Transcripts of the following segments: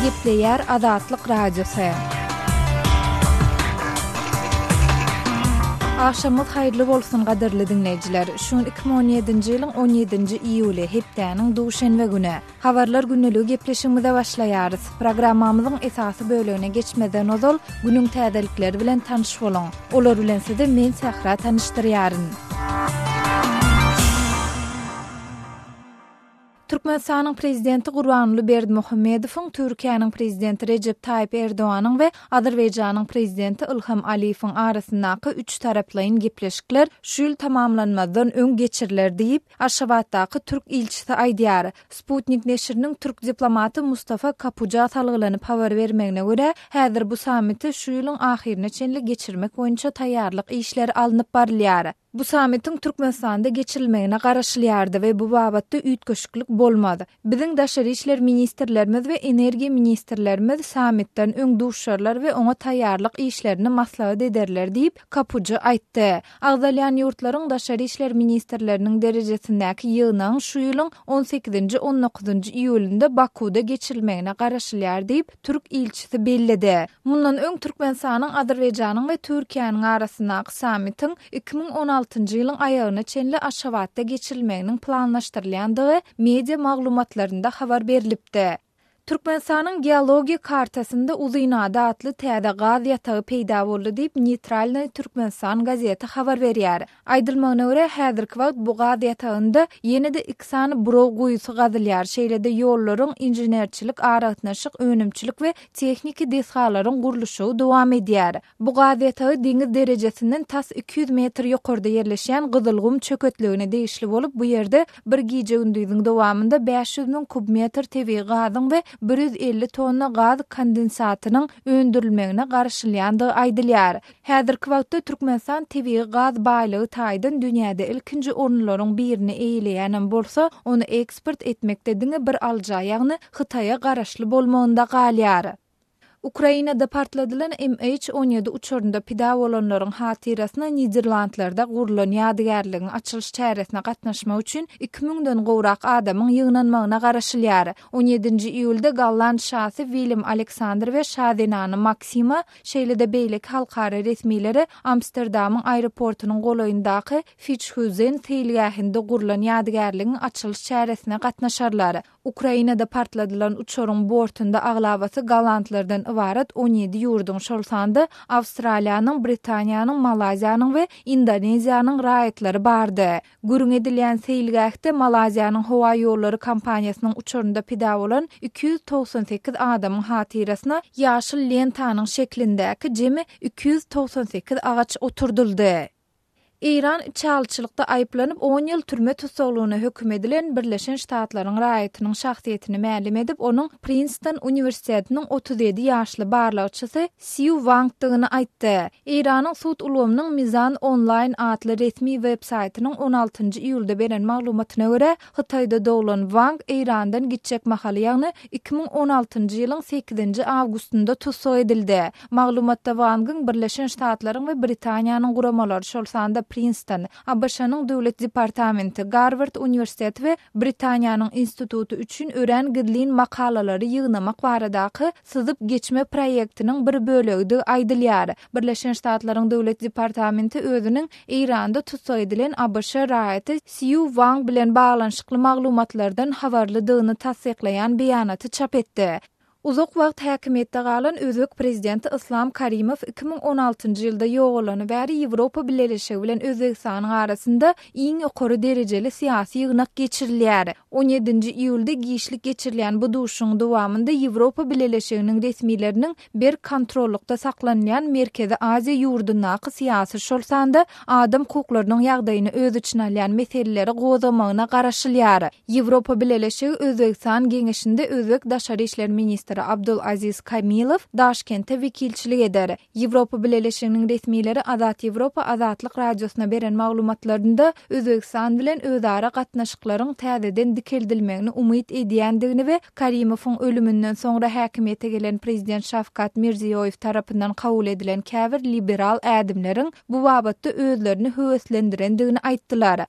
Gepleýär Azatlyk Radiosu. Akşamyz haýyrly bolsun gaderli dinleýijiler. Şun 2017-nji ýylyň 17-nji iýuly hepdäniň duşanbe güni. Habarlar günneligi gepleşigimize başlaýarys. Programmamyzyň esasy bölegine geçmeden ozal günüň täzelikleri bilen tanyş boluň. Olar bilen sizi men Sahra tanışdyrýaryn. Türkmenistanyň prezidenti Gurbanuly Berdimuhammedowyň, Türkiýanyň prezidenti Recep Tayyip Erdoganyň we Azerbaýjanyň prezidenti Ilham Aliýewiň arasyndaky 3 taraplaryň gepleşikler şu ýyl tamamlanmadan öň geçiriler diýip Aşgabatdaky türk ilçisi aýdýar. Sputnik neşriniň türk diplomaty Mustafa Kapuja talgylanyp habar bermegine görä, häzir bu sammiti şu ýylyň ahyrına çenli geçirmek boýunça taýýarlyk işleri alınıp barylýar. Bu sammitin Türkmenistanda geçirilmegine garaşylýardy we bu babatda üýtgeşiklik bolmady. Biziň daşary işler ministrlerimiz we energiýa ministrlerimiz sammitden öň duşarlar we oňa taýýarlyk işlerini maslahat ederler diýip Kapuja aýtdy. Agdalýan ýurtlaryň daşary işler ministrleriniň derejesindäki ýygynyň şu ýylyň 18-nji 19-njy iýulynda Bakuda geçirilmegine garaşylýar diýip türk ilçisi bellidi. Mundan öň Türkmenistanyň, Azerbaýjanyň we Türkiýanyň arasyndaky sammitin 2016 ýylyň aýagyna çenli Aşgabatda geçirilmeginiň planlaşdyrylýandygy media maglumatlarynda habar berilipdi. Türkmenistanyň geologiýa kartasynda Uzynada adly täze gaz ýatagy peýda boldy diýip Neytralny Türkmenistan gazeti habar berýär. Aýdylmagyna görä häzirki wagt bu gaz ýatagynda ýene-de iksany burag guýusy gazylýar. Şeýle-de ýollaryň injenerçilik, aragatnaşyk, önümçilik we texniki deshalaryň gurulşy dowam edýär. Bu gaz ýatagy deňiz derejesinden tas 200 metr ýokarda ýerleşýän Gyzylgum çöketligine degişli bolup, bu ýerde bir giýje gündüziň dowamında 500 000 kubmetr tebii gazyň we 150 tonna gaz kondensatynyň öndürilmegine garşylýandygy aýdylýar. Häzirki wagtda Türkmenistan tebii gaz baýlygy taýdan dünýäde ilkinji orunlaryň birine eýleýän bolsa, onu eksport etmekde diňe bir alja, ýagny Hytaýa garaşly bolmagynda galýar. Ukrainada partladylan MH17 uçurunda pida bolanlaryň hatirasyna Niderlandlarda gurulan ýadygärligiň açylyş çäresine gatnaşmak üçin 2000-den gowrak adamyň ýygnanmagyna garaşylýar. 17-nji iýulda Galland şahsy Willem Alexander we şahdinany Maksima şeýle-de beýlek halkara resmileri Amsterdamyň aeroportunyň golaýyndaky Fischhusen teýilgähinde gurulan ýadygärligiň açylyş çäresine gatnaşarlar. Ukrainada partladylan uçuryň bortunda aglabasy Gallandlardan ibaret 17 ýurdun şolsanda Awstraliýanyň, Britaniýanyň, Malaziýanyň we Indoneziýanyň raýatlary bardy. Gürün edilýän seýilgähde Malaziýanyň howa ýollary kompaniýasynyň uçurunda pida bolan 298 adamyň hatirasyna ýaşyl lentanyň şeklindäki jemi 298 agaç oturduldy. İran çalçylykda aýplanyp 10 ýyl türme tutuklugyna höküm edilen Birleşen Ştatlaryň raýatynyň şahsiýetini mälim edip, onuň Princeton Uniwersitetiniň 37 ýaşly barlawçysy Xiu Wangdygyny aýtdy. Iranyň sud ulgamynyň Mizan Online adly resmi web saýtynyň 16-njy iýulda beren maglumatyna görä, Hytaýda dowlan Wang Irandan gitjek mahaly, ýagny 2016-njy ýylyň 8-nji awgustunda tutuk edildi. Maglumatda Wang'yň Birleşen Ştatlaryň we Britaniýanyň guramalary şolsanda Princeton, ABŞ-nyň döwlet departamenti, Harvard Uniwersiteti we Britaniýanyň institutu üçin ören gidlin makalalary ýygnamak baradaky syzyp geçme proyektiniň bir bölegi aýdylýar. Birleşen Ştatlaryň döwlet departamenti özüniň Iranda tutuk edilen ABŞ raýaty Xiu Wang bilen baglanyşykly maglumatlardan habarlydygyny tasdiklaýan beýanaty çap etdi. Uzak wagt häkimetde galan Özbek prezidenti Islom Karimov 2016-njy ýylda ýoğulany bäri Ýewropa Birleşigi bilen Özbekistanyň arasynda iň ýokary derejeli syýasy ýygnak geçirilýär. 17-nji iýulda giýişlik geçirilýän bu duşuň dowamında Ýewropa Birleşiginiň resmileriniň bir kontrollukda saklanýan Merkezi Aziýa ýurdundaky syýasy şolsanda adam hukuklarynyň ýagdaýyny öz içine alýan meseleleri gozamagyna garaşylýar. Ýewropa Birleşigi Özbekistan geňeşinde Özbek daşary işler ministri Abdulaziz Kamilov Daşkentde wekilçilik eder. Ýewropa Birleşiginiň resmileri Azat Ýewropa Azatlyk radiosuna beren maglumatlarynda Özbekistan bilen özara gatnaşyklaryň täzeden dikeldilmegini umyt edýändigini we Karimov'un ölümünden soňra häkimete gelen prezident Şavkat Mirziýoýew tarapyndan kabul edilen käbir liberal ädimleriň bu babatda özlerini höweslendirendigini aýtdylar.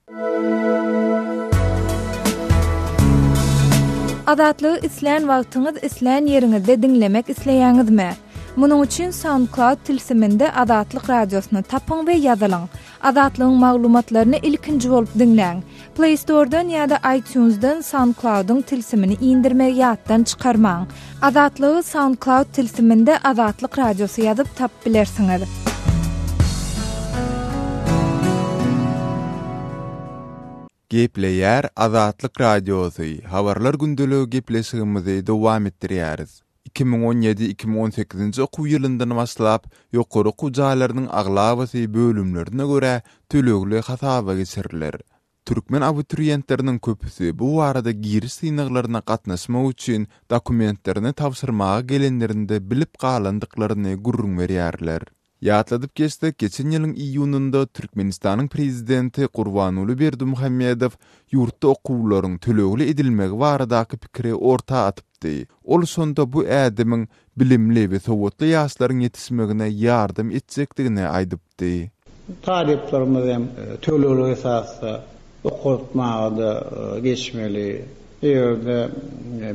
Adatlygy isleýän wagtyňyz isleýän ýeriňizde dinlemek isleýäňizmi? Munuň üçin SoundCloud tilsiminde Adatlyk radiosyny tapyň we ýazylyň. Adatlygyň maglumatlaryny ilkinji bolup dinleň. Play Store'dan ýa-da iTunes'dan SoundCloud'un tilsimini indirmek ýatdan çykarmaň. Adatlygy SoundCloud tilsiminde Adatlyk radiosy ýazyp tap bilersiňiz. Gepleýär Adatlyk radiosy. Habarlar gündeligi gepleşigimizi dowam etdirýäris. 2017-2018 okuw ýylyndan başlap ýokary okuw jaýlarynyň aglabasy bölümlerine görä tölegli hasaba geçiriler. Türkmen abiturientleriniň köpüsi bu arada giriş synaklaryna gatnaşmak üçin dokumentlerini tapşyrmaga gelenlerinde bilip galandyklaryny gurrun berýärler. Ýatladyp geçdik, geçen ýylyň iýunynda Türkmenistanyň prezidenti Gurbanuly Berdimuhammedow ýurtda okuwlaryň tölegli edilmegi baradaky pikiri orta atypdy. Ol sonda bu ädimiň bilimli we sowatly ýaşlaryň ýetişmegine ýardym etjekdigini aýdypdy. Taleplerimiz hem tölegli esasda okutmaga geçmeli. Ýerde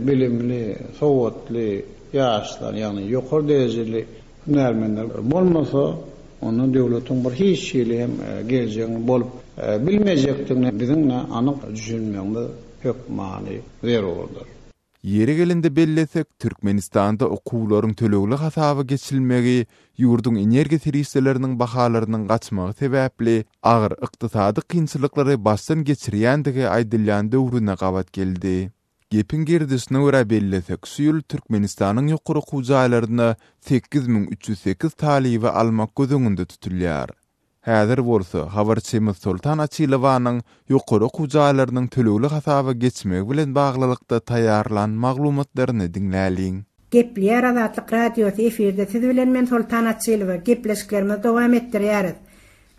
bilimli, sowatly ýaşlar, ýani ýokary derejeli hünärmenler bolmasa, onu döwletiň bir hiç şeýle hem geljegi bolup bilmejekdigini biziňle anyk düşünmegimiz pek many berýärdir. Yeri gelende bellesek, Türkmenistanda okuwlaryň tölegli hasaba geçilmegi ýurdun energiýa serwisleriniň bahalarynyň gaçmagy sebäpli agyr ykdysady kynçylyklary başdan geçirýändigi aýdylýan döwrüne gabat geldi. Gepin girdisine göre bellesek, Süýül Türkmenistanyň ýokary okuw jaýlaryna 8308 talibi almak gözüňünde tutulýar. Häzir bolsa habarçymyz Sultan Açylowanyň ýokary okuw jaýlarynyň tölegli hasaba geçmegi bilen baglylykda taýýarlan maglumatlaryny dinläliň. Gepleýär Adatlyk radiosy efirde siz bilen men Sultan Açylow gepleşiklerimizi dowam etdirýäris.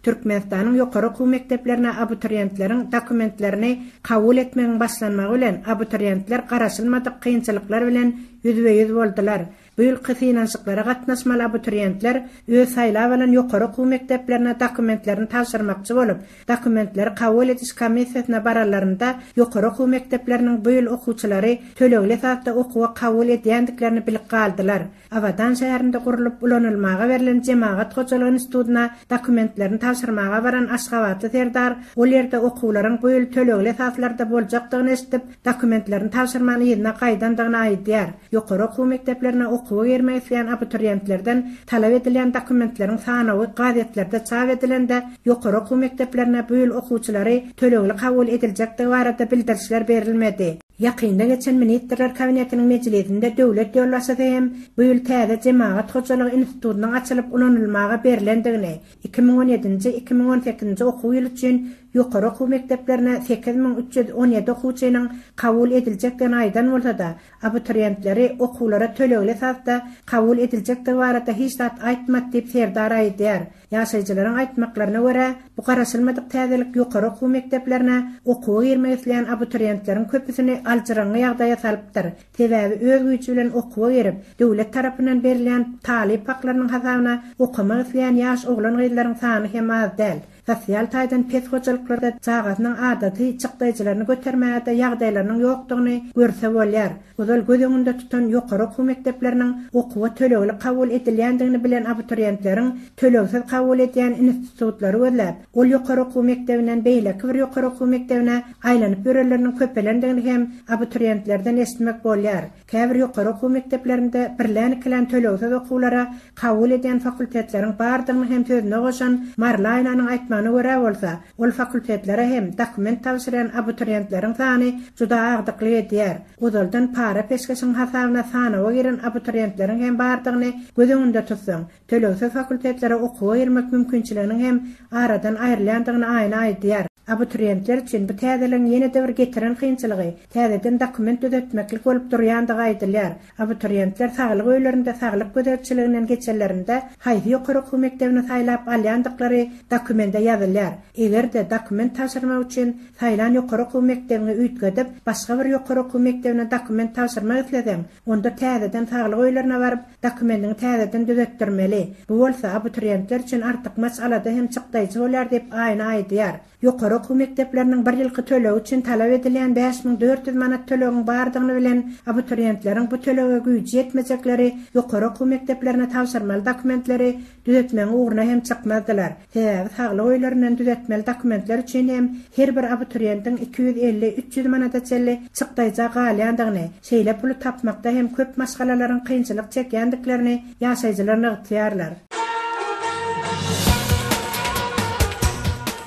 Türkmenistanyň ýokary okuw mekdeplerine abiturientleriň dokumentlerini kabul etmegiň başlanmagy bilen abiturientler garaşylmadyk kynçylyklar bilen ýüzbe-ýüz boldular. Bu ýyl kysynançyklara gatnaşmaly abiturientler öz saýlap alan ýokary okuw mekdeplerine dokumentlerini tapşyrmakçy bolup, dokumentleri kabul etiş komissiýasyna bararlarynda ýokary okuw mekdepleriniň bu ýyl okuwçylary tölegli esasda okuwa kabul edýändiklerini bilip galdylar. Awadan şäherinde gurulyp ulanylmaga berilen Jemaat Hoçalygy institutyna dokumentlerini tapşyrmaga baran Aşgabatly serdar ol ýerde okuwlaryň bu ýyl tölegli esaslarda boljakdygyny eşitip, dokumentlerini tapşyrmany ýerine gaýdandygyny aýdýar. Ýokary okuw mekdeplerine okuwa girmek isleýän abiturientlerden talap edilen dokumentleriň sanawy gazetlerde çap edilende ýokary okuw mekdeplerine bu ýyl okuwçylary tölegli kabul ediljekdigi barada bildirişler berilmedi. Ýakynda geçen Ministrler Kabinetiniň mejlisinde döwlet ýolbaşçysy hem bu ýyl täze Jemaat Hoçalygy institutynyň açylyp ulanylmaga berilendigini 2017-2018 okuw ýyly üçin ýokary okuw mekdeplerine 8317 okuwçynyň kabul ediljekdigini aýdan bolsa-da, abiturientleri okuwlara tölegli esasda kabul ediljekdigi barada hiç zat aýtmady diýip serdar aýdýar. Ýaşaýjylaryň aýtmaklaryna görä, bu garaşylmadyk täzelik ýokary okuw mekdeplerine okuwa girmek isleýän abiturientleriň köpüsini aljyrangy ýagdaýa salypdyr. Sebäbi öz güýçi bilen okuwa girip, döwlet tarapyndan berilýän talip haklarynyň hasabyna okumak isleýän ýaş oglan gyzlaryň sany hem az däl. Sosial taýdan pes hoçalyklarda çağasynyň adaty çykdaýjylaryny götermäde ýagdaýlarynyň ýokdugyny görse bolýar. Ozal gözüňünde tutan ýokary okuw mekdepleriniň okuwa tölegli kabul edilýändigini bilen abiturientleriň tölegsiz kabul edýän institutlary gözläp, ol ýokary okuw mekdebinden beýleki bir ýokary okuw mektebine aýlanyp ýöreleriniň köpelendigini hem abiturientlerden eşitmek bolýar. Käbir ýokary okuw mekteplerinde birlän kilen tölegsiz okuwlara kabul edýän fakultetleriň bardygyny hem sözüne goşan Marlaýnanyň aýtmanyna görä bolsa, ol fakultetlere hem dokument tapşyran abiturientleriň sany juda agdykly edýär. Ozaldan para peşkeşiň hasabyna sanawa giren abiturientleriň hem bardygyny gözüňünde tutsaň, tölegsiz fakultetlere okuwa girmek mümkinçiliginiň hem aradan aýrylýandygyny aýna aýdýar. Abiturientler için bu täzeliň ýene-de bir getiren kynçylygy, täzeden dokument düzeltmeklik bolup durýandygy aýdylýar. Abiturientler saglyk öýlerinde saglyk gözetçiliginden geçenlerinde haýsy ýokary okuw mektebine saýlap alýandyklary dokumenta ýazylýar. Egerde dokument tapşyrmak üçin saýlan ýokary okuw mektebine üýtgedip, başga bir ýokary okuw mektebine dokument tapşyrmak isleseň, onda täzeden saglyk öýlerine baryp dokumentini täzeden düzeltdirmeli. Bu bolsa abiturientler için artyk masalada hem çykdaýjy bolar diýip aýna aýdýar. ýokary okuw mekdepleriniň 1 ýylky töleg üçin talap edilen 5400 manat tölegiň bardygyny bilen abiturientleriň bu төлege güýji ýetmejekleri ýokary okuw mekdeplerine tawsyrmaly dokumentleri düzetmeň uğruna hem çykmadylar. Sebäbi saglyk öýlerinden düzetmeli dokumentler üçin hem her bir abiturientiň 250-300 manataçly çykdaýja galyandygyny, şeýle pul tapmakda hem köp maşgalalaryň kynçylyk çekýändiklerini ýaşaýjylar ýetýärler.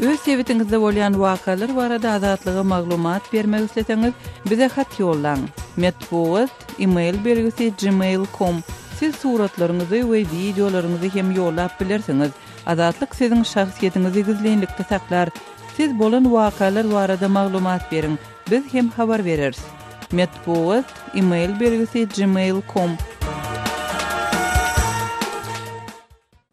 Öz sebitingizde bolýan wakalar barada azatlyga maglumat bermek isleseňiz bize hat ýollaň. Metbuat email belgisi gmail.com. Siz suratlaryňyzy we videolaryňyzy hem ýollap bilersiňiz. Azatlyk siziň şahsiýetiňizi gizlenlikde saklar. Siz bolan wakalar barada maglumat beriň. Biz hem habar bereriz. Metbuat email belgisi gmail.com.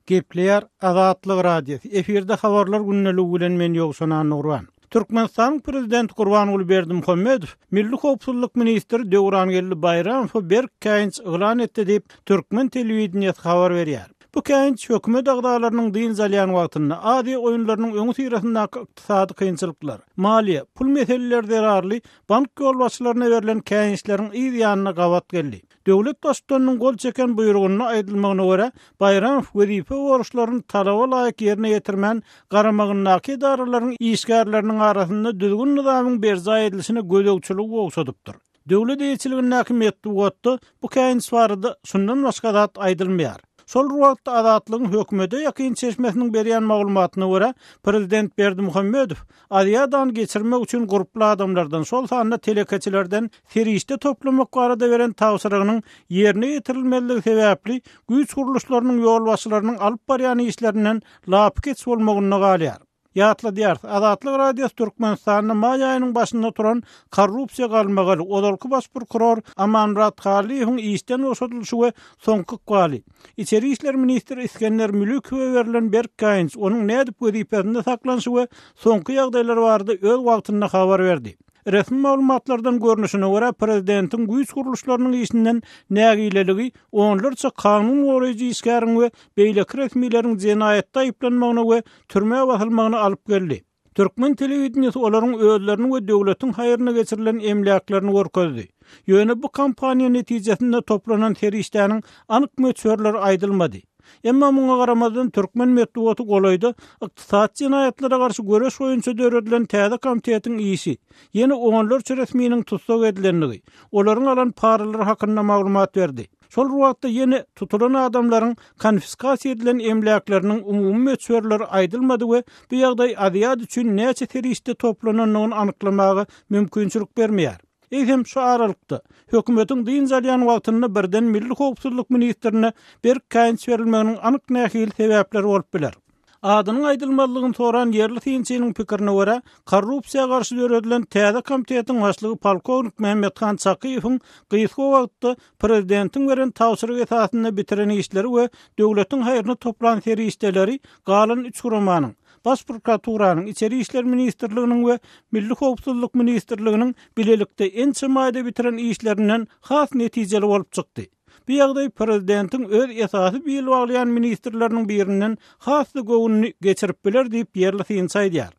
Gepler Azatlyk radiosu. Efirde habarlar günneligi bilen men Ýogşan Nurwan. Türkmenistan prezidenti Gurbanuly Berdimuhammedow Milli Howpsuzlyk ministri Döwran Bayramow bir käýinç ýylan etdi diýip Türkmen telewizionyny habar berýär. Bu käýinç hökümet agdalarynyň dyn zalyan wagtyny ady oýunlarynyň öňü syrasyndaky ykdysady kynçylyklar, maliýe, pul meseleleri derarly bank ýolbaşçylaryna berilen käýinçleriň ýa-ýanyna gawat geldi. Döwlet başçylarynyň gol çeken buýrugyna aýdylmagyna görä, Bayramow wezife borçlaryny talaba laýyk ýerine ýetirmän garamagynaky idaralaryň işgärleriniň arasynda düzgün nizamyň berza edilişine gödökçülük bolsadypdyr. Döwlet ýetçiliginiň häkimetli wagtda bu käýinç barada şundan başga zat aýdylmaýar. Sol wagtda azatlygyň hökümete ýakyn çeşmesiniň berýän maglumatyna görä, prezident Berdimuhammedow adiýadan geçirmek üçin gruply adamlardan sol sanyna telekeçilerden ferişte toplamak barada beren tawsyrygynyň ýerine ýetirilmeligi sebäpli güýç guruluşlarynyň ýolbaşçylarynyň alyp barýan işlerinden lapkeç bolmagyny galýar. Ýatladyar, Azatlyk radiosu Türkmenistanyň may aýynyň başynda turan korrupsiýa galmagy odalky baş prokuror Amanrat Haliýewiň işden oşatylşy we soňky galy. İçeri işler ministri İskender Mülükowe berilen bir käýinç onuň nädip wezipesinde saklanşy we soňky ýagdaýlar barada öz wagtynda habar berdi. Resmi maglumatlardan görnüşine görä prezidentiň güýç guruluşlarynyň işinden nägileligi onlarça kanun goraýjy işgäriň we beýleki resmiýetiň jenaýatda aýplanmagyna we türme basylmagyna alyp geldi. Türkmen telewizionyny olaryň özlerini we döwletiň haýyryna geçirilen emlaklaryny görkezdi. Ýöne bu kampaniýa netijesinde toplanan terişdäniň anyk möçberleri aýdylmady. Emma muňa garamadan Türkmen metbuaty golaýdy, ykdysat jenaýatlara garşy göreş boýunça döredilen täze komitetiň işi, ýene onlarça resmiýetiň tutsak edilenligi, olaryň alan paralar hakynda maglumat berdi. Şol wagtda ýene tutulan adamlaryň konfiskasiýa edilen emlaklarynyň umumy möçberleri aýdylmady we bu ýagdaý adiýat üçin näçe terişde toplananyny anyklamagy mümkinçilik bermeýär. Eýsem şu aralykda hökümetiň dyn zalyan wagtynda birden Milli Howpsuzlyk ministrine bir käýinç berilmeginiň anyk nähil sebäpleri bolup biler. Adynyň aýdylmalygyny soran ýerli synçynyň pikirine görä, korrupsiýa garşy döredilen täze komitetiň başlygy polkownik Mehmethan Sakyýewiň gysga wagtda prezidentiň beren tawsyryk esasynda bitiren işleri we döwletiň haýyryna toplanan serişdeleri galan 3 guramanyň Baş prokuraturynyň, İçeri işler ministrliginiň we Milli Howpsuzlyk ministrliginiň bilelikde ençe maýda bitiren işlerinden has netijeli bolup çykdy. Bu ýagdaý prezidentiň öz esasy bilen baglayan ministrleriniň birinden hasly gowuny geçirip biler diýip ýerli synçy aýdýar.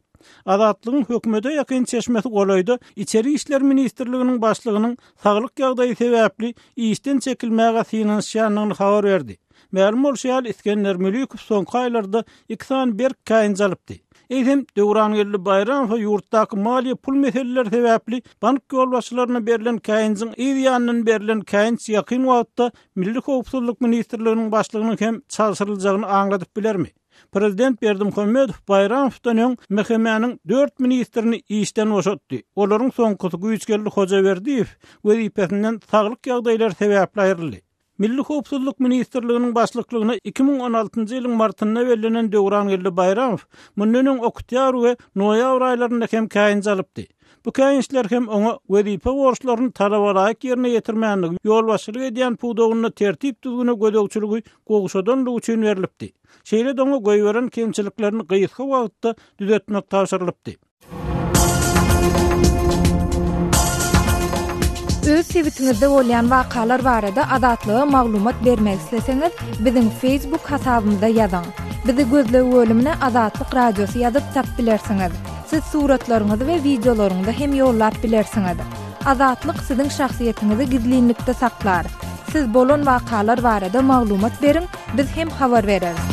Azatlygyň hökümete ýakyn çeşmesi golaýdy. İçeri işler ministrliginiň başlygynyň saglyk ýagdaýy sebäpli işden çekilmäge synanýanyny habar berdi. Ma'lum bolşýar İskender Mülükow soňky aýlarda 201 käýinç alypdy. Eýsem Döwran Bayramow ýurtdaky maliýe pul meseleleri sebäpli bank ýolbaşçylaryna berilen käýinçiň ýa-ýanyň berilen käýinç ýakyn wagtda Milli Howpsuzlyk ministrliginiň başlygynyň hem çalşyryljagyny aňladyp bilermi? Prezident Berdimuhammedow Bayramowdan öň mehkemeniň 4 ministrini işden boşatdy. Olaryň soňkysy Güýçgelli Hojaberdiýew wezipesinden saglyk ýagdaýlar sebäpli aýryldy. Milli Howpsuzlyk ministrliginiň başlyklygyna 2016-njy ýylyň martynda berilen Döwran Bayramow mundan oktyabr we noýabr aýlarynda hem käýinç alypdy. Bu käýinçler hem oňa wezipe borçlaryny talabalaýyk ýerine ýetirmänligi, ýolbaşçylyk edýän puwdagyny tertip düzgüne gödökçüligi gowşadanlygy üçin berilipdi. Şeýle oňa goýberen kemçiliklerini gysga wagtda düzeltmek tapşyrylypdy. Öz sebitingizde bolýan wakalar barada azatlyga maglumat bermek isleseňiz, biziň Facebook hasabymyza ýazyň. Bizi gözlegi bölümine Azatlyk radiosu ýazyp tap bilersiňiz. siz suratlaryňyzy we videolaryňyzy hem ýollap bilersiňiz. Azatlyk siziň şahsiýetiniňizi gizlinlikde saklar. Siz bolan wakalar barada maglumat beriň, biz hem habar bereriz.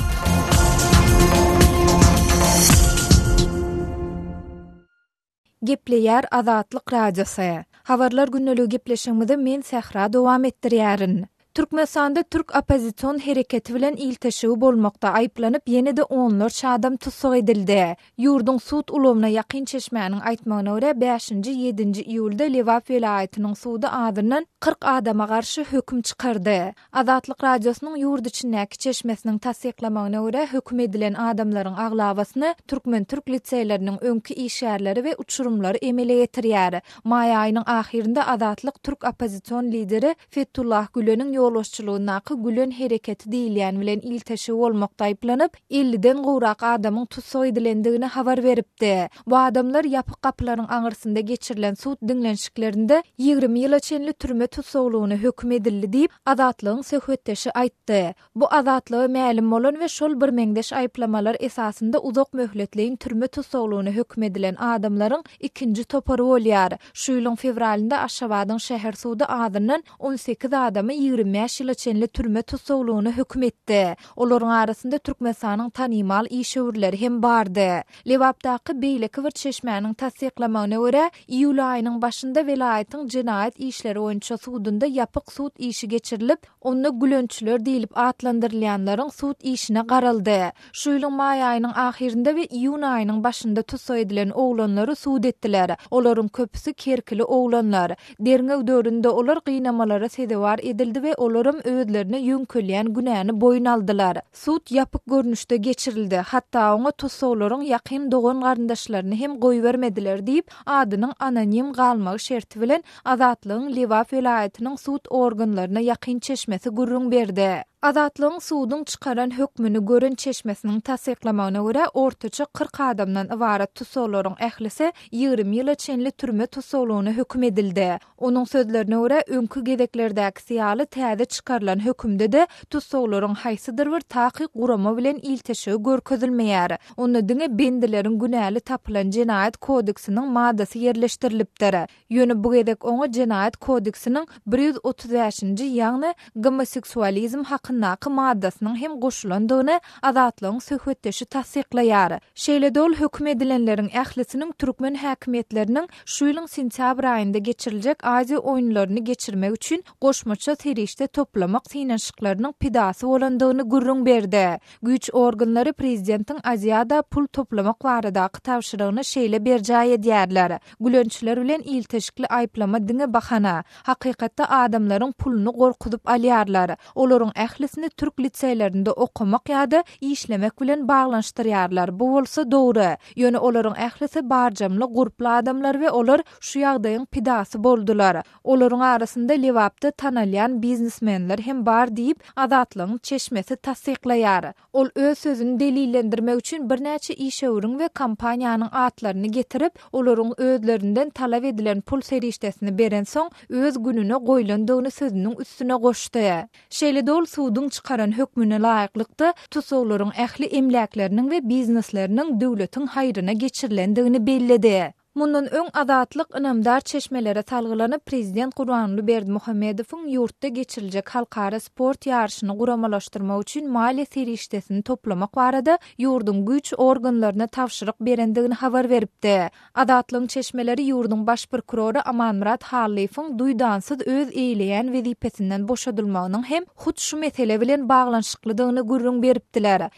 Gepleýär Azatlyk radiosy. Habarlar günneligi gepleşigimizi men Sehra dowam etdirýärin. Türkmenistanda Türk opozisiýon hereketi bilen ilteşigi bolmakda aýplanyp ýene-de onlarça adam tutsak edildi. Ýurdun sud ulgamyna ýakyn çeşmäniň aýtmagyna görä 5-7 iýulda Lewap welaýatynyň sudy adyrnan 40 adama garşy hökm çykardy. Azatlyk radiosynyň ýurt içindäki çeşmesiniň tasdiklamagyna görä hökm edilen adamlaryň aglawasyny Türkmen Türk liseýleriniň öňki işgärleri we uçurumlary emele getirýär. Maý aýynyň ahirinde Azatlyk Türk opozisiýon lideri Fethullah Gülen'iň ýolbaşçylygynaky Gülen hereketi diýilýän bilen ilteşigi bolmakda aýplanyp 50-den gowrak adamyň tutsak edilendigini habar beripdi. Bu adamlar ýapyk gapylaryň aňyrsynda geçirilen sud dinlenşiklerinde 20 ýyla çenli türme tutsaklygyna hökm edildi diýip Azatlygyň söhbetdeşi aýtdy. Bu azatlygy mälim bolan we şol bir meňdeş aýplamalar esasynda uzak möhletleýin türme tutsaklygyna hökm edilen adamlaryň ikinji topary bolýar. Şu ýylyň fevralynda Aşgabatyň şäher sudy adyrnan 18 adamy 20 ýyla çenli türme tutsaklygyna hökm etdi. Olaryň arasynda Türkmenistanyň tanymal işgörleri hem bardy. Lewapdaky beýleki bir çeşmäniň tasdiklamagyna görä iýul aýynyň başynda welaýatyň jinayet işleri boýunça sudunda ýapyk sud işi geçirilip, onda gülönçüler diýilip atlandyrylýanlaryň sud işine garaldy. Şu ýylyň maý aýynyň ahirinde we iýun aýynyň başynda tutsak edilen oglanlary sud etdiler. Olaryň köpüsi kerkili oglanlar. Derňew döwründe olar gynamalara sedewar edildi we olaryň öýdlerini ýöňkelýän günäni boyun aldylar. Sud ýapyk görnüşde geçirildi. Hatda oňa tutsaklaryň ýakyn dogan garyndaşlaryny hem goý bermediler diýip adynyň anonim galmagy şerti bilen Azatlygyň Lewap welaýatynyň sud organlaryna ýakyn çeşmesi gurrun berdi. Azatlygyň sudyň çykaran hökmüni gören çeşmesiniň tasdiklamagyna görä ortaça 40 adamdan ibaret tutsaklaryň ählisi 20 ýyla çenli türme tutsaklygyna hökm edildi. Onuň sözlerine görä öňkü gedeklerdäki siýaly täze çykarylan hökümde de tutsaklaryň haýsydyr bir taky gurama bilen ilteşigi görkezilmeýär. Onda diňe bendileriň günäli tapylan Jinayet kodeksiniň maddasy ýerleşdirilipdir. Ýöne bu gedek oňa Jinayet kodeksiniň 135-nji ýagny homoseksualizm hakynaky maddasynyň hem goşulandygyny Azatlygyň söhbetdeşi tasdiklaýar. Şeýle-dol hökm edilenleriň ählisiniň türkmen häkimetleriniň şu ýylyň sentýabr aýynda geçiriljek Aziýa oýunlaryny geçirmek üçin goşmaça serişde toplamak synanyşyklarynyň pidasy bolandygyny gurrun berdi. Güç organlary prezidentiň Aziýada pul toplamak baradaky tawşyrygyny şeýle berjäy edýärler. Gülönçüler bilen ilteşikli aýplama diňe bahana. Hakykatda adamlaryň puluny gorkudyp alýarlar. Olaryň ählisini Türk liseýlerinde okumak ýa-da işlemek bilen baglanşdyrýarlar. Bu bolsa dogry. Ýöne olaryň ählisi barjamly gurply adamlar we olar şu ýagdaýyň pidasy boldular. Olaryň arasynda Lewapda tanalýan biznesmenler hem bar diýip Azatlygyň çeşmesi tasdiklaýar. Ol öz sözüni delillendirmek üçin birnäçe işgörüň we kampaniýanyň atlaryny getirip, olaryň özlerinden talap edilen pul serişdesini beren soň öz gününe goýlandygyny sözüniň üstüne goşdy. Şeýle-dol sudyň çykaran hökmüne laýyklykda tutsaklaryň ähli emläkleriniň we biznesleriniň döwletiň haýryna geçirilendigini bellidi. Mundan öň Azatlyk ynamdar çeşmelere salgylanyp prezident Gurbanuly Berdimuhammedowyň ýurtda geçiriljek halkara sport ýarşyny guramalaşdyrmak üçin maliýe serişdesini toplamak barada ýurdun güç organlaryna tawşyryk berendigini habar beripdi. Azatlygyň çeşmeleri ýurdun baş prokuroru Amanmurat Halifowyň duýdansyz öz eýleýän wezipesinden boşadylmagynyň hem hut şu mesele bilen baglanşyklydygyny gurrun beripdiler.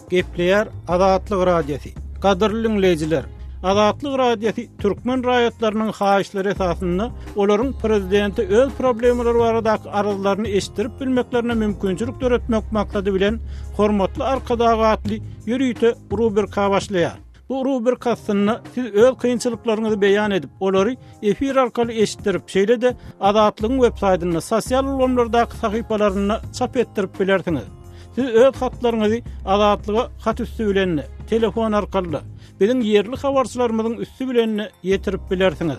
Gepleýär Azatlyk radiosi. Gadyrly dinleýijiler, Azatlyk radiosi türkmen raýatlarynyň haýyşlary esasynda olaryň prezidenti öz problemleri baradaky arazlaryny eşdirip bilmeklerine mümkinçilik töretmek maksady bilen hormatly arkadagatly ýürüýte rubrika başlaýar. Bu rubrikasyny siz öz kynçylyklaryňyzy beýan edip, olary efir arkaly eşitdirip, şeýle-de Azatlygyň websaýtyna, sosial ulgamlardaky sahypalaryna çap etdirip bilersiňiz. Siz öz hatlaryňyzy Azatlyga hat üstü bilen, telefon arkaly, biziň ýerli habarçylarymyzyň üstü bilen ýetirip bilersiňiz.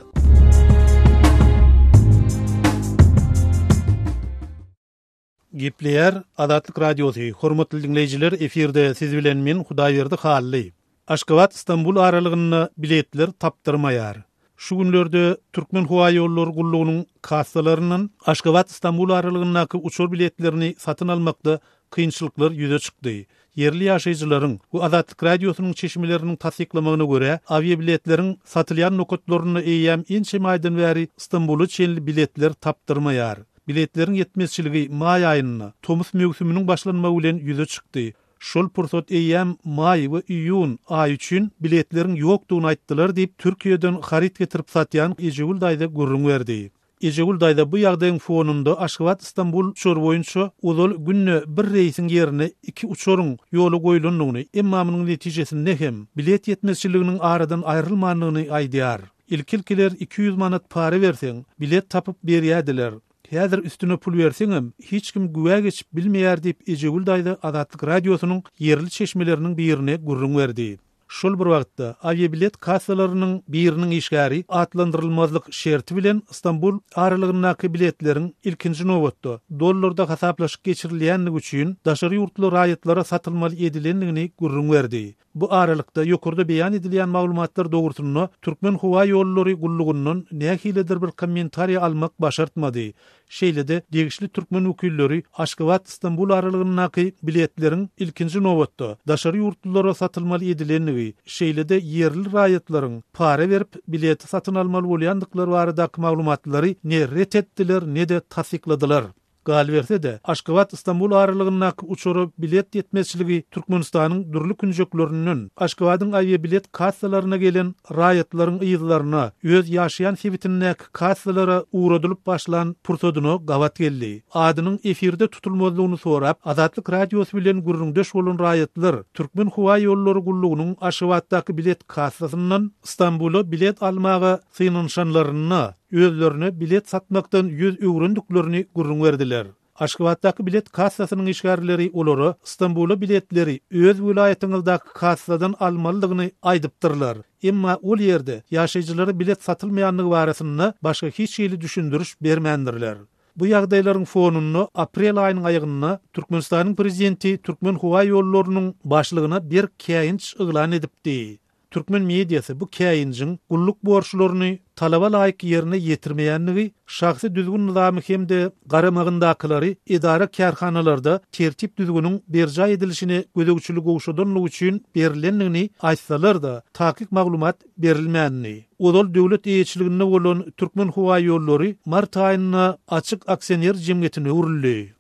Gepleyer Adatlyk Radiosu. Hormatly dinleyijiler, efirde siz bilen men Hudaýberdi Hally. Aşgabat İstanbul aralygyny biletler tapdyrmaýar. Şu günlerde Türkmen Hava Ýollary Gullugynyň kassalarynyň Aşgabat İstanbul aralygynyňky uçur biletlerini satyn almakda kynçylyklar ýüze çykdy. Yerli ýaşaýjylaryň bu Adatlyk Radiosynyň çeşmeleriniň tasdiklamagyna görä, aviabiletleriň satylýan nokatlaryny eýýäm ençe maýdan bäri İstanbuly çenli biletler tapdyrmaýar. Biletlerin yetmezçiligi may ayına, Tomus mevsümünün başlanmagy bilen ýüze çykdy. Şol pursat eýýäm may we iýun ay üçin biletlerin ýokdugyny aýtdylar diýip Türkiýeden harit getirip satýan Ejegul daýda gurrun berdi. Ejegul daýda bu ýagdaýyň fonunda Aşgabat İstanbul uçur boýunça uzal günne bir reýsiň ýerine 2 uçuryň ýoly goýulandygyny, emma munyň netijesinde hem bilet yetmezçiliginiň aradan aýrylmanlygyny aýdýar. İlkilkiler 200 manat para berseň bilet tapyp berýärdiler. Häzir üstüne pul berseňem hiç kim güwä geçip bilmeýär diýip Ejegul daýda Adatlyk Radiosynyň yerli çeşmeleriniň birine gurrun berdi. Şol bir wagtda aviabilet kassalarynyň biriniň işgäri atlandyrylmazlyk şerti bilen İstanbul aralygynyňky biletleriň ilkinji nowatda dollarda hasaplaşyp geçirilýänligi üçin daşary ýurtly raýatlara satylmaly edilendigini gurrun berdi. Bu aralykda ýokurda beýan edilýän maglumatlar dogrusyny Türkmen Hava Ýollary Gullugynyň näkiledir bir kommentariýa almak başartmady. Şeýlede degişli Türkmen wekilleri Aşgabat İstanbul aralygynyňky biletleriň ilkinji nowatda daşary ýurtlara satylmaly edilenligi, şeýlede yerli raýatlaryň para berip bilet satyn almaly bolýandyklary baradaky maglumatlary ne ret etdiler, ne de tasdikladylar. Galberse de Aşgabat İstanbul aralygynyňky uçury bilet yetmezçiligi Türkmenistanyň durly künjekleriniň Aşgabatyň aviabilet kassalaryna gelen raýatlaryň ýyzlaryna öz ýaşaýan sebitindäki kassalara uğradylyp başlan pursadyny gawat geldi. Adynyň efirde tutulmalygyny sorap Adatlyk Radiosy bilen gurrundaş bolan raýatlar Türkmen Hava Ýollary Gullugynyň Aşgabatdaky bilet kassasynyň İstanbuly bilet almagy synanşanlaryny özlerine bilet satmaktan yüz öwrendiklerini gurrun berdiler. Aşgabatdaky bilet kassasynyň işgärleri olary İstanbuly biletleri öz vilayatyňyzdaky kassadan almalydygyny aýdypdyrlar. Emma ol ýerde ýaşaýjylary bilet satylmaýanlygy barasyny başga hiç ýeli düşündiriş bermändirler. Bu ýagdaýlaryň fonuny aprel aýynyň aýygyna Türkmenistanyň prezidenti Türkmen Hava Ýollarynyň başlygyna bir käýinç yglan edipdi. Türkmen mediası bu käýinjiň gulluk borçlaryny talaba laýyk ýerine ýetirmeýänligi, şahsy düzgün nizamy hemde garamagyndaklary idara kärhanalarda tertip düzgünüň berja edilişini gözegçilik gowşadanlygy üçin berilenligini aýtsalar da takyk maglumat berilmänni. Odol döwlet eýetçiliginde bolan Türkmen Hava Ýollary mart aýyna açyk aksioner jemgyýetine urildi.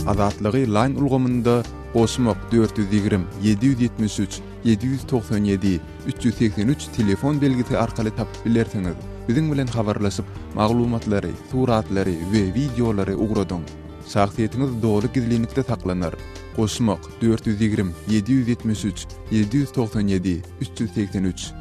Adatlygy line ulgamynda Osmok 420 773 797 383 telefon belgisi arkaly tapyp bilersiňiz. Biziň bilen habarlaşyp maglumatlary, suratlary we videolary ugradyň. Şahsiýetiniz dogry gizlilikde saklanır. Osmok 420 773 797 383.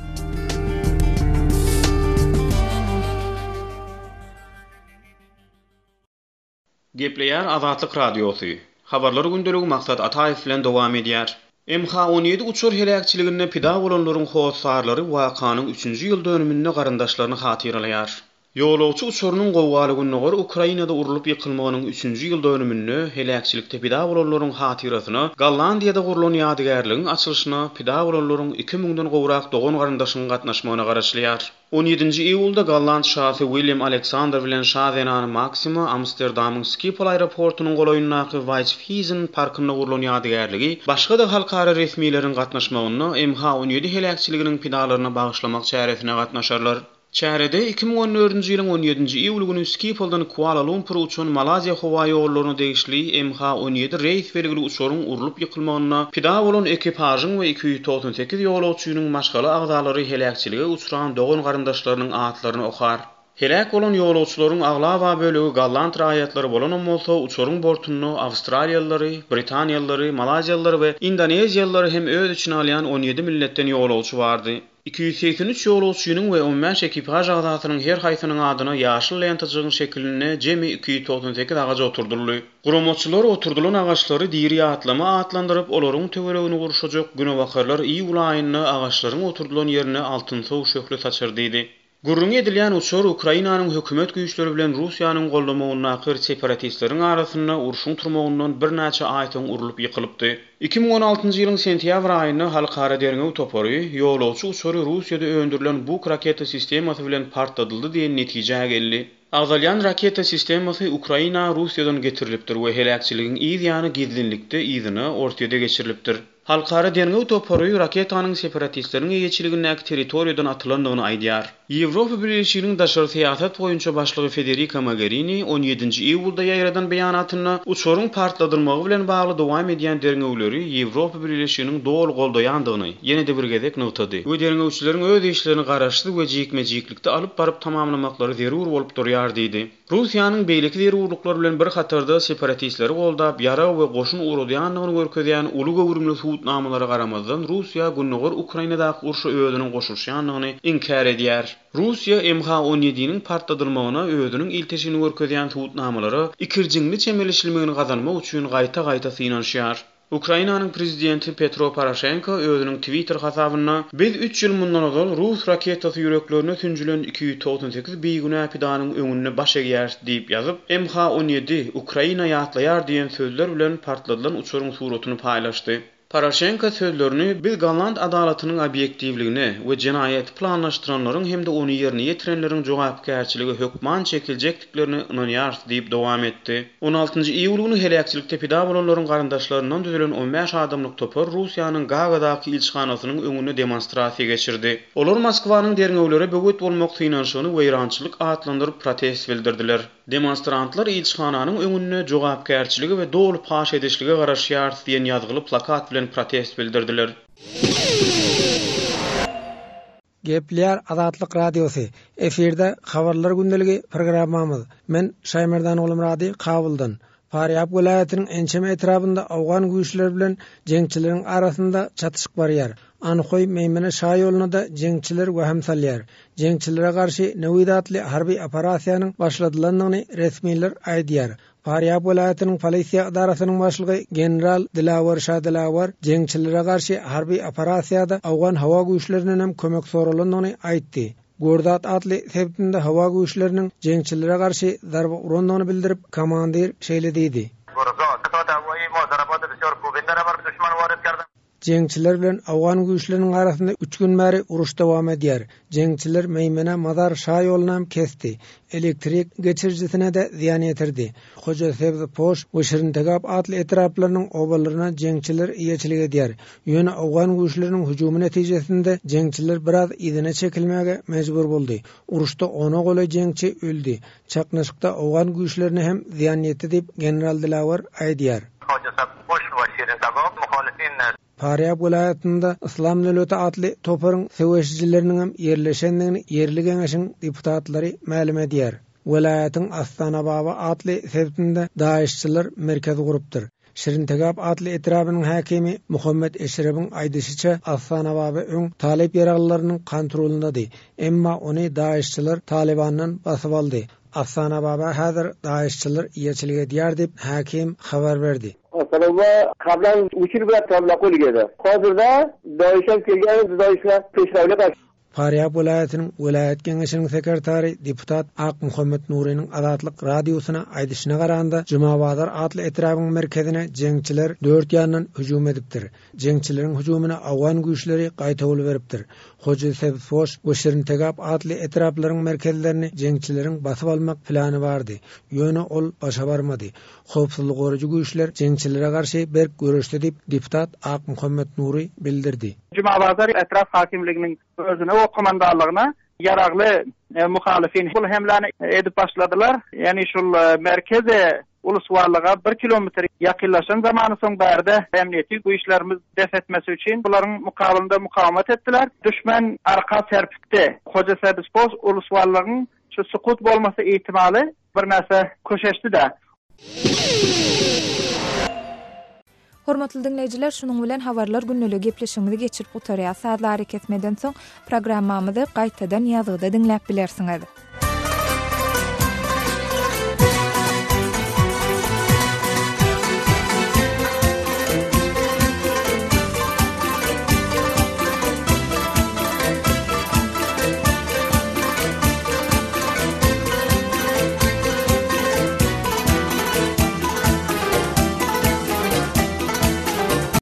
Gepleýär Adatlyk Radiosu. Habarlar gündeligi maksat Ataýew bilen dowam edýär. MH17 uçur helakçiliginde pida bolanlaryň howsarlary wakanyň 3-nji ýyl dönüminde garandaşlaryny hatyralaýar. Ýolawçy uçurynyň gowwalygyna görä Ukrainada urulup ýykylmagynyň 3-nji ýyl dönüminde helakçilikde pida bolanlaryň hatyrasyny Gollandiýada gurulan ýadygarlygyň açylyşyna pida bolanlaryň 2000-den gowrak dogan garandaşynyň gatnaşmagyna garaşlýar. 17-nji iýulda Golland şahy William Alexander bilen şazenany Maxima Amsterdamyň Schiphol aeroportunyň golaýyndaky Weizwiesen parkyna gurulan ýadygarlygy başga da halkara resmiýlerin gatnaşmagyna MH17 helakçiliginiň pidalaryna bagyşlamak çäresine gatnaşarlar. Çärede 2014-nji ýylyň 17-nji iýul güni Schipholdan Kuala Lumpur uçan Malaziýa Hawa Ýollaryna degişli MH17 reýs belgili uçuryň urulup ýykylmagyna pida bolan ekipajiň we 298 ýolawçynyň maşgaly agzalary helakçilige uçuran dogan garandaşlarynyň atlaryny okar. Helak bolan ýolawçylaryň aglawa bölegi Golland raýatlary bolan bolsa uçuryň bortuny Awstraliýalylary, Britaniýalylary, Malaziýalylary we Indoneziýalylary hem öz içine alýan 17 milletden ýolawçy bardy. 283 ýolawçynyň we 15 ekipaj agzasynyň her haýsynyň adyna ýaşyl lentaçygyň şekline jemi 298 agaç oturdurly. Gurumaçylar oturdulan agaçlary diri atlama atlandyryp olaryň töweregini guruşajak güne bakarlar iýul aýyna agaçlaryň oturdulan ýerine altyn sow şöhle saçyrdydy. Gurrun edilen uçur Ukrainanyň hökümet güýçleri bilen Russiýanyň gollamagyna akyr separatistleriň arasynda urşuň turmagyndan bir näçe aýtaň urulup ýykylypdy. 2016-njy ýylyň sentýabr aýynda halkara derňew topory ýolawçy uçury Russiýada öndürilen bu raketa sistemasy bilen partladyldy diýen netije geldi. Agzalyan raketa sistemasy Ukraina Russiýadan getirilipdir we helakçylygyň ýa-da gizlinlikde ýygyny ortada geçirilipdir. Halkara derňew topory raketanyň separatistleriň ýeçiligindäki territoriýadan atylandygyny aýdýar. Ýewropa Birleşiginiň daşary syýasat boýunça başlygy Federica Mogherini 17-nji iýulda ýaýradan beýanatyna uçuryň partladylmagy bilen bagly dowam edýän derňewleri Ýewropa Birleşiginiň dol goldaýandygyny ýene-de bir gezek notady. Bu derňewçileriň öz işlerini garaşdy we jekme-jeklikde alyp baryp tamamlamaklary zerur bolup durýar diýdi. Russiýanyň beýleki zerurluklar bilen bir hatarda separatistleri goldap ýara we goşun urudaýandygyny görkezýän uly gowrumly suwutnamalary garamazdan Russiýa günnäger Ukrainadaky urşa özüniň goşulşandygyny inkar edýär. Russiýa MH17-niň partladylmagyna özüniň ilteşini görkezýän suwutnamalary ikirjiňli çemelişilmegini gazanmak üçin gaýta-gaýta synanýar. Ukrainanyň prezidenti Petro Poroshenko özüniň Twitter hasabyna "Biz 3 ýyl mundan ozal Rus raketasy ýüreklerine tünjilen 298 beýgüne pidanyň öňüne baş egýär" diýip ýazyp, MH17 Ukraina ýatlaýar diýen sözler bilen partladylan uçuryň suratyny paýlaşdy. Poroshenko sözlerini "Biz Galland adalatynyň obyektiwligine we jenaýat planlaşdyranlaryň hemde ony ýerine ýetirenleriň jogapkärçiligi hökman çekilejekliklerini inanýar" diýip dowam etdi. 16-njy iýul güni helakçylykda pida bolanlaryň garyndaşlaryndan düzelen 15 adamlyk topar Russiýanyň Gagadaky ilçihanasynyň öňüne demonstrasiýa geçirdi. Olar Moskwanyň derňewleri böwet bolmak synanşygyny weýrançylyk atlandyryp protest bildirdiler. Demonstrantlar ilçihananyň öňüne jogapkärçiligi we dolu paş edişlige garaşýar diýen ýazgyly plakat bilen protest bildirdiler. Gepler Azatlyk Radiosy. Eferde habarlar gündəligi programmamyz. Men Şaýmerdan oglum radi Kabuldan. Faryab welaýatynyň ençeme etrapynda awgan güýçler bilen jeňçileriň arasynda çatışyk barýar. Anykoy Meýmene Şaý ýoluna da jeňçiler wähem salýar. Jeňçilere garşy newidatly harby operasiýanyň başladylandygyny resmiler aýdýar. Faryab welaýatynyň polisiýa idarasynyň başlygy general Dilawar Şadilawar jeňçilere garşy harby operasiýada awgan hawa güýçlerinden hem kömek soralandygyny aýtdy. Gordat atly sebäpinde hawa güýçleriniň jeňçilere garşy darba urandygyny bildirip komandir şeýle diýdi. Jeňçiler bilen awgan güýçleriniň arasynda 3 gün bäri uruş dowam edýär. Jeňçiler Meýmene Mazar Şaý ýolunam kesdi. Elektrik geçirjisine de ziýan ýetirdi. Hoja Sebze Poş we Şirintegap atly etraplarynyň obalaryna jeňçiler iýeçilik edýär. Ýöne awgan güýçleriniň hüjumy netijesinde jeňçiler biraz ýygyna çekilmäge mejbur boldy. Uruşda 10 goly jeňçi öldi. Çaknaşykda awgan güýçlerine hem ziýan ýetdi diýip general Dilawar aýdýar. Hoja Sebze Poş we Şirintegap muhalifin Faryab welaýatynda Islam Döwleti atly toparyň seweşijileriniň hem ýerleşendigini ýerli geňeşiň deputatlary ma'lum edýär. Welaýatyň Astana Baba atly sebäpinde daişçiler merkezi gurupdyr. Şirintegap atly etrapynyň häkimi Muhammed Eşrebiň aýdysyça Astana Baba öň talep ýaraglarynyň kontrolundady. Emma ony daişçiler Talibandan basyp aldy. Astana Baba häzir daişçiler ýeçilik edýär diýip häkim habar berdi. Aslında kablan uçur bir tabla koyuldu. Hazırda daişen kelgen daişler peşravle baş. Faryab welaýatynyň welaýat geňeşiniň sekretary deputat Ak Muhammed Nurynyň Azatlyk radiosyna aýdyşyna garanda Jumabazar atly etrapyň merkezine jeňçiler 4 ýandan hüjum edipdir. Jeňçileriň hüjumyna awgan güýçleri gaýta bolup beripdir. Hoja Sebze Poş we Şirintegap atly etraplaryň merkezlerini jeňçileriň basyp almak plany bardy. Ýöne ol başa barmady. Howpsuzlyk goruju güýçler jeňçilere garşy berk görüşdi diýip deputat Ak Muhammed Nury bildirdi. Jumabazar etraf hakimliginiň özüne o komandanlygyna yaragly muhalifin bu hemlany edip başladylar. Yani şol merkeze uluswarlyga 1 kilometr ýakynlaşan zamany soň bärde emniýeti güýçlerimiz def etmesi üçin bularyň mukabylynda mukawamat etdiler. Düşmän arka serpikdi. Hoja Sebze Poş uluswarlygyň şu sukut bolmasy ihtimali bir näse köşeşdi-de. Hormatly dinleyijiler, şunuň bilen habarlar günnälik gepleşigimizi geçirip otarýar. Saatlar kesmeden soň programmamyzy gaýtadan ýazgyda dinläp bilersiňiz.